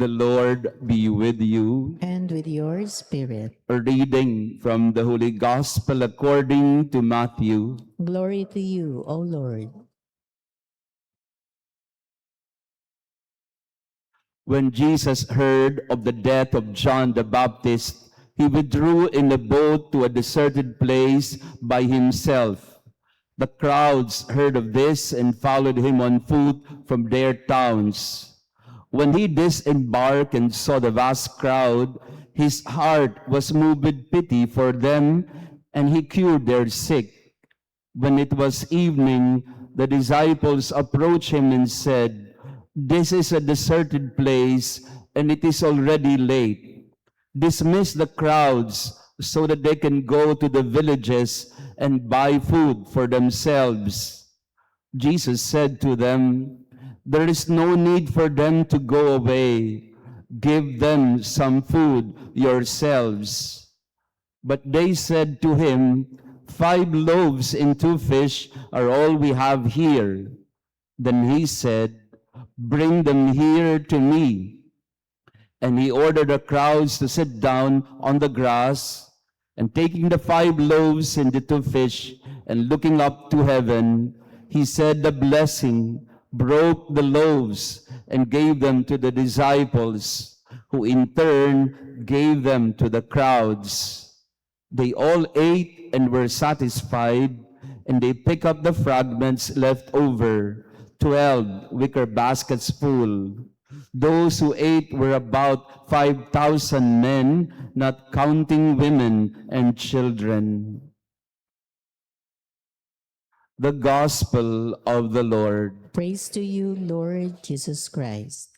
The Lord be with you. And with your spirit. A reading from the Holy Gospel according to Matthew. Glory to you, O Lord. When Jesus heard of the death of John the Baptist, he withdrew in a boat to a deserted place by himself. The crowds heard of this and followed him on foot from their towns. When he disembarked and saw the vast crowd, his heart was moved with pity for them, and he cured their sick. When it was evening, the disciples approached him and said, "This is a deserted place, and it is already late. Dismiss the crowds so that they can go to the villages and buy food for themselves." Jesus said to them, "There is no need for them to go away. Give them some food yourselves." But they said to him, "5 loaves and 2 fish are all we have here." Then he said, "Bring them here to me." And he ordered the crowds to sit down on the grass, and taking the 5 loaves and the 2 fish, and looking up to heaven, he said the blessing, broke the loaves, and gave them to the disciples, who in turn gave them to the crowds. They all ate and were satisfied, and they picked up the fragments left over, 12 wicker baskets full. Those who ate were about 5,000 men, not counting women and children. The Gospel of the Lord. Praise to you, Lord Jesus Christ.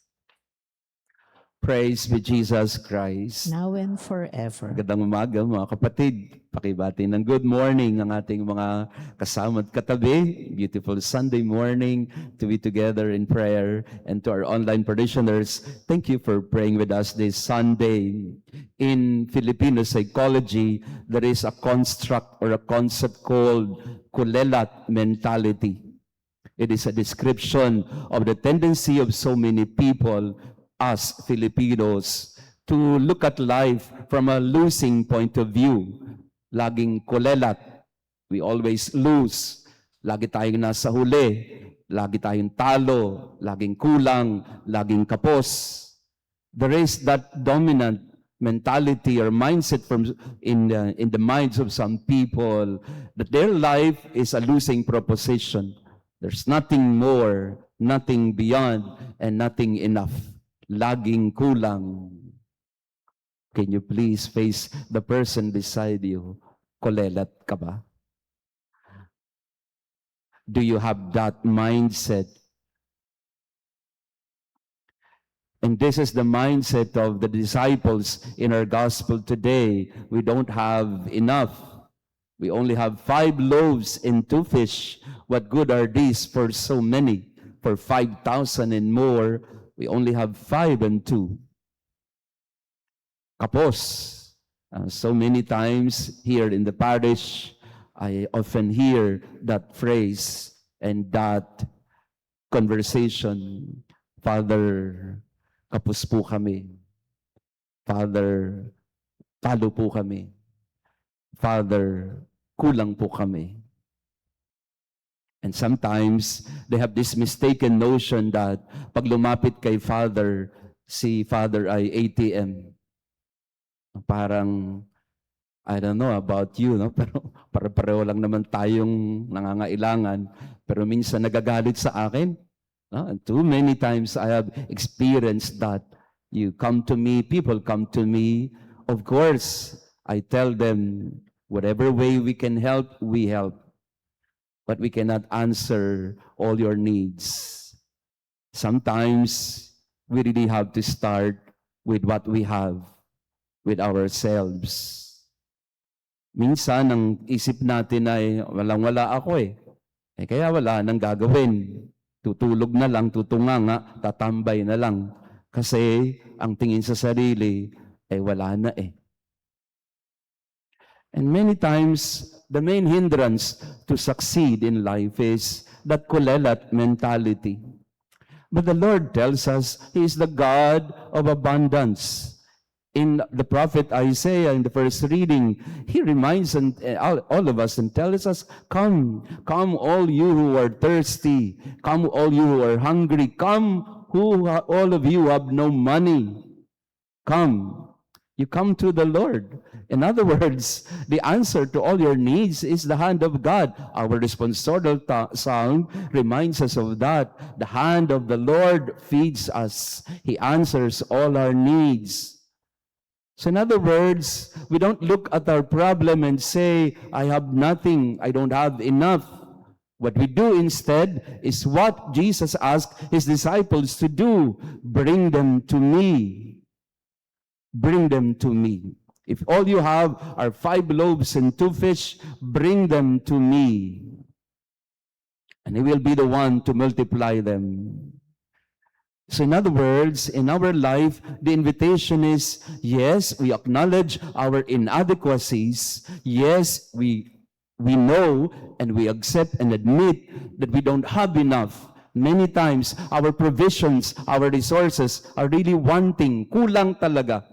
Praise be Jesus Christ. Now and forever. Magandang umaga mga kapatid. Pakibati ng good morning ang ating mga kasama at katabi. Beautiful Sunday morning to be together in prayer. And to our online parishioners, thank you for praying with us this Sunday. In Filipino psychology, there is a construct or a concept called kulelat mentality. It is a description of the tendency of so many people, us Filipinos, to look at life from a losing point of view. Laging kulelat. We always lose. Lagi tayong nasa huli. Lagi tayong talo. Laging kulang. Laging kapos. There is that dominant mentality or mindset in the minds of some people that their life is a losing proposition. There's nothing more, nothing beyond, and nothing enough. Laging kulang. Can you please face the person beside you? Kulelat ka ba? Do you have that mindset? And this is the mindset of the disciples in our gospel today. We don't have enough. We only have 5 loaves and 2 fish. What good are these for so many? For 5,000 and more, we only have 5 and 2. Kapos. So many times here in the parish, I often hear that phrase and that conversation, "Father, kapos po kami. Father, talo po kami. Father, kulang po kami." And sometimes they have this mistaken notion that pag lumapit kay Father, si Father ay ATM. Parang, I don't know about you, no? Pero pareho lang naman tayong nangangailangan. Pero minsan nagagalit sa akin. No? And too many times I have experienced that. You come to me, people come to me. Of course, I tell them, whatever way we can help, we help. But we cannot answer all your needs. Sometimes, we really have to start with what we have, with ourselves. Minsan, ang isip natin ay, walang-wala ako eh. Kaya wala nang gagawin. Tutulog na lang, tutunganga, tatambay na lang. Kasi, ang tingin sa sarili, ay wala na eh. And many times, the main hindrance to succeed in life is that kulelat mentality. But the Lord tells us He is the God of abundance. In the prophet Isaiah, in the first reading, he reminds all of us and tells us, come, come all you who are thirsty, come all you who are hungry, come all of you who have no money, come. You come to the Lord. In other words, the answer to all your needs is the hand of God. Our responsorial psalm reminds us of that. The hand of the Lord feeds us. He answers all our needs. So in other words, we don't look at our problem and say, I have nothing, I don't have enough. What we do instead is what Jesus asked His disciples to do. Bring them to me. Bring them to me. If all you have are 5 loaves and 2 fish, bring them to me. And He will be the one to multiply them. So in other words, in our life, the invitation is, yes, we acknowledge our inadequacies. Yes, we know and we accept and admit that we don't have enough. Many times, our provisions, our resources are really wanting, kulang talaga,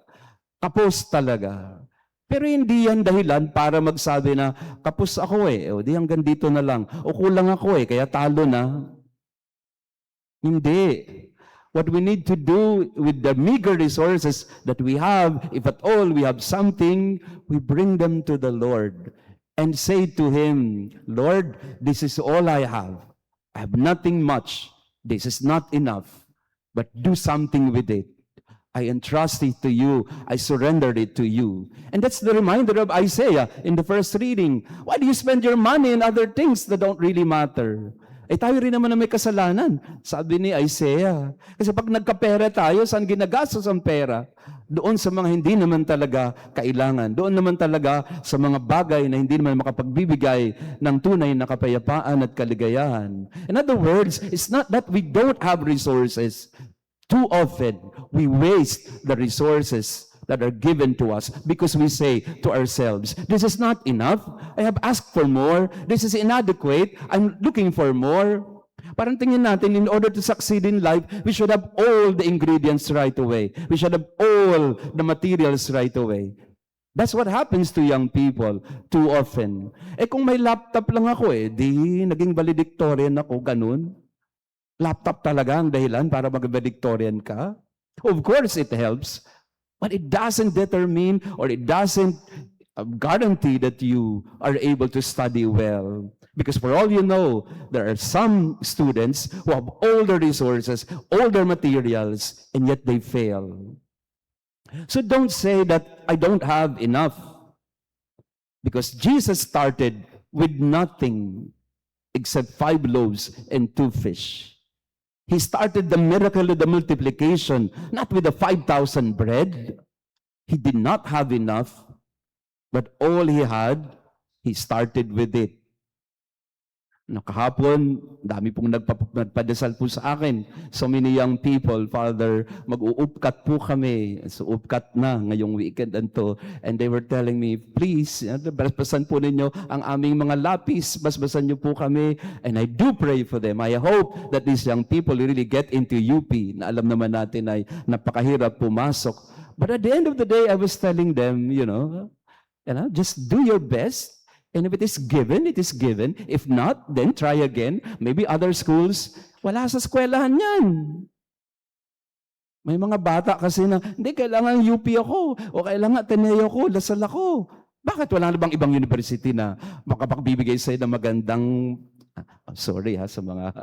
kapos talaga. Pero hindi yan dahilan para magsabi na, kapos ako o di hanggang dito na lang. O kulang ako kaya talo na. Hindi. What we need to do with the meager resources that we have, if at all we have something, we bring them to the Lord and say to Him, Lord, this is all I have. I have nothing much. This is not enough. But do something with it. I entrust it to you. I surrender it to you. And that's the reminder of Isaiah in the first reading. Why do you spend your money on other things that don't really matter? Tayo rin naman na may kasalanan, sabi ni Isaiah. Kasi pag nagkapera tayo, saan ginagastos ang pera? Doon sa mga hindi naman talaga kailangan. Doon naman talaga sa mga bagay na hindi naman makapagbibigay ng tunay na kapayapaan at kaligayahan. In other words, it's not that we don't have resources. Too often, we waste the resources that are given to us because we say to ourselves, this is not enough. I have asked for more. This is inadequate. I'm looking for more. Parang tingin natin, in order to succeed in life, we should have all the ingredients right away. We should have all the materials right away. That's what happens to young people too often. Kung may laptop lang ako di naging valedictorian ako, ganun. Laptop talaga ang dahilan para mag-valedictorian ka? Of course, it helps. But it doesn't determine or it doesn't guarantee that you are able to study well. Because for all you know, there are some students who have all the resources, all their materials, and yet they fail. So don't say that I don't have enough. Because Jesus started with nothing except 5 loaves and 2 fish. He started the miracle of the multiplication, not with the 5,000 bread. He did not have enough, but all he had, he started with it. Kahapon, dami pong nagpadasal po sa akin. So many young people, Father, mag-uupkat po kami. So upkat na ngayong weekend to. And they were telling me, please, basbasan po ninyo ang aming mga lapis. Basbasan niyo po kami. And I do pray for them. I hope that these young people really get into UP, na alam naman natin ay napakahirap pumasok. But at the end of the day, I was telling them, just do your best. And if it is given, it is given. If not, then try again. Maybe other schools, wala sa eskwelahan yan. May mga bata kasi na, hindi, kailangan UP ako, o kailangan Ateneo ako, Lasal ako. Bakit wala na bang ibang university na makapagbibigay sa'yo ng magandang, sorry sa mga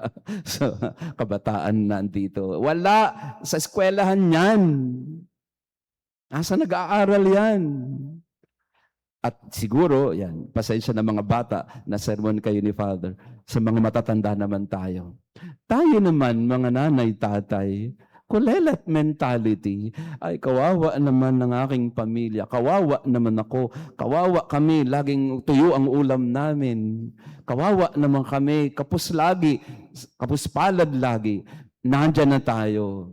sa kabataan nandito. Wala sa eskwelahan yan. Nasa nag-aaral yan. At siguro, pasensya na mga bata na sermon kayo ni Father, sa mga matatanda naman tayo. Tayo naman, mga nanay, tatay, kulelat mentality, ay kawawa naman ng aking pamilya, kawawa naman ako, kawawa kami, laging tuyo ang ulam namin, kawawa naman kami, kapos lagi, kapos palad lagi, nandyan na tayo.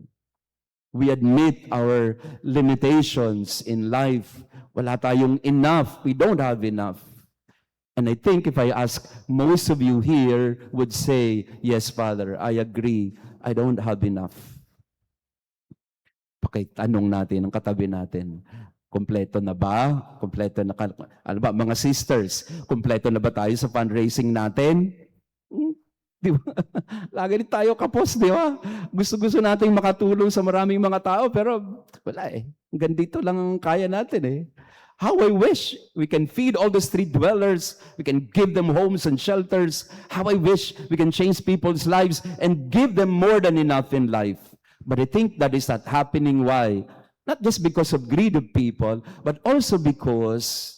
We admit our limitations in life. Wala tayong enough. We don't have enough. And I think if I ask, most of you here would say, yes, Father, I agree. I don't have enough. Pakitanong natin ang katabi natin, kumpleto na ba? Kumpleto na ano ba, mga sisters, kumpleto na ba tayo sa fundraising natin? Di ba? Lagi din tayo kapos, di ba? Gusto-gusto nating makatulong sa maraming mga tao, pero wala eh. Hanggang dito lang ang kaya natin eh. How I wish we can feed all the street dwellers, we can give them homes and shelters. How I wish we can change people's lives and give them more than enough in life. But I think that is not happening. Why? Not just because of greed of people, but also because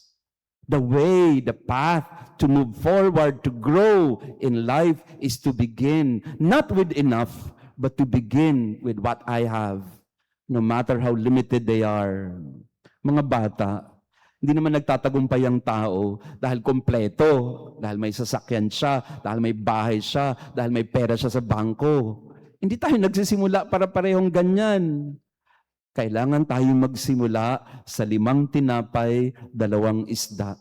the way, the path to move forward, to grow in life is to begin, not with enough, but to begin with what I have, no matter how limited they are. Mga bata, hindi naman nagtatagumpay ang tao dahil kompleto, dahil may sasakyan siya, dahil may bahay siya, dahil may pera siya sa bangko. Hindi tayo nagsisimula para parehong ganyan. Kailangan tayong magsimula sa 5 tinapay, 2 isda.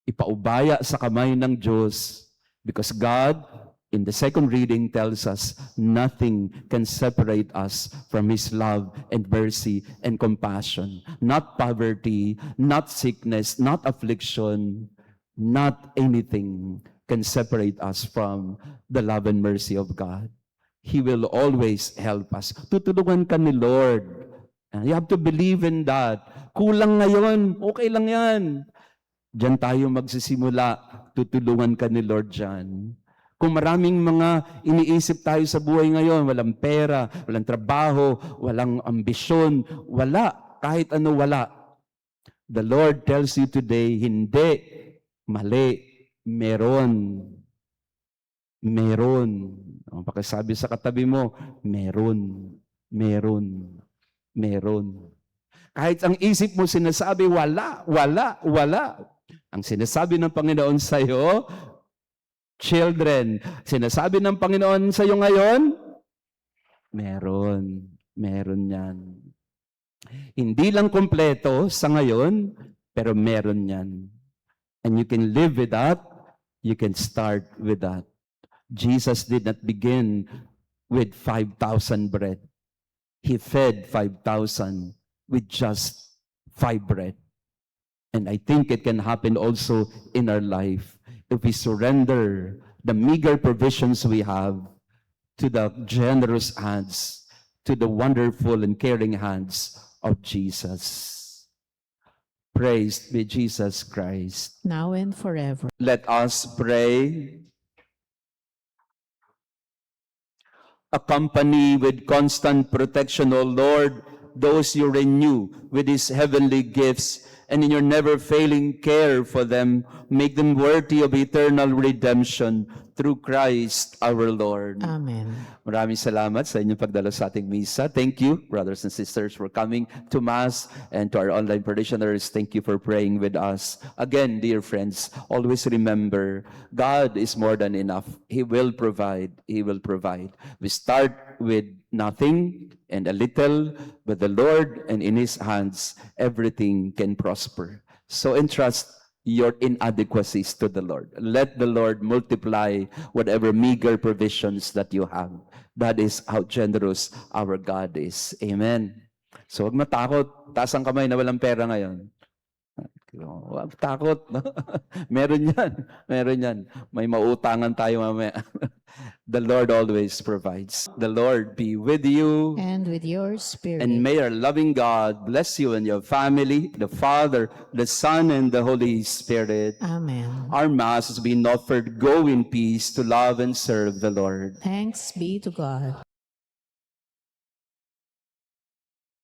Ipaubaya sa kamay ng Diyos. Because God, in the second reading, tells us nothing can separate us from His love and mercy and compassion. Not poverty, not sickness, not affliction, not anything can separate us from the love and mercy of God. He will always help us. Tutulungan ka ni Lord. You have to believe in that. Kulang ngayon, okay lang yan. Diyan tayo magsisimula, tutulungan ka ni Lord dyan. Kung maraming mga iniisip tayo sa buhay ngayon, walang pera, walang trabaho, walang ambisyon, wala, kahit ano wala. The Lord tells you today, hindi, mali, meron. Meron. Ang pakisabi sa katabi mo, meron, meron, meron. Kahit ang isip mo sinasabi, wala, wala, wala. Ang sinasabi ng Panginoon sa iyo, children, sinasabi ng Panginoon sa iyo ngayon, meron, meron yan. Hindi lang kompleto sa ngayon, pero meron yan. And you can live with that, you can start with that. Jesus did not begin with 5,000 bread. He fed 5,000 with just 5 bread. And I think it can happen also in our life if we surrender the meager provisions we have to the generous hands, to the wonderful and caring hands of Jesus. Praised be Jesus Christ. now and forever. Let us pray. Accompany with constant protection, O Lord, those you renew with these heavenly gifts, and in your never-failing care for them, make them worthy of eternal redemption through Christ our Lord. Amen. Maraming salamat sa inyong pagdalo sa ating misa. Thank you, brothers and sisters, for coming to Mass, and to our online parishioners, thank you for praying with us. Again, dear friends, always remember, God is more than enough. He will provide. He will provide. We start with nothing and a little, but the Lord, and in His hands, everything can prosper. So entrust your inadequacies to the Lord. Let the Lord multiply whatever meager provisions that you have. That is how generous our God is. Amen. So huwag matakot. Taas ang kamay na walang pera ngayon. Huwag takot. Meron yan. Meron yan. May mautangan tayo mamaya. The Lord always provides. The Lord be with you. And with your spirit. And may our loving God bless you and your family, the Father, the Son, and the Holy Spirit. Amen. Our Mass has been offered. Go in peace to love and serve the Lord. Thanks be to God.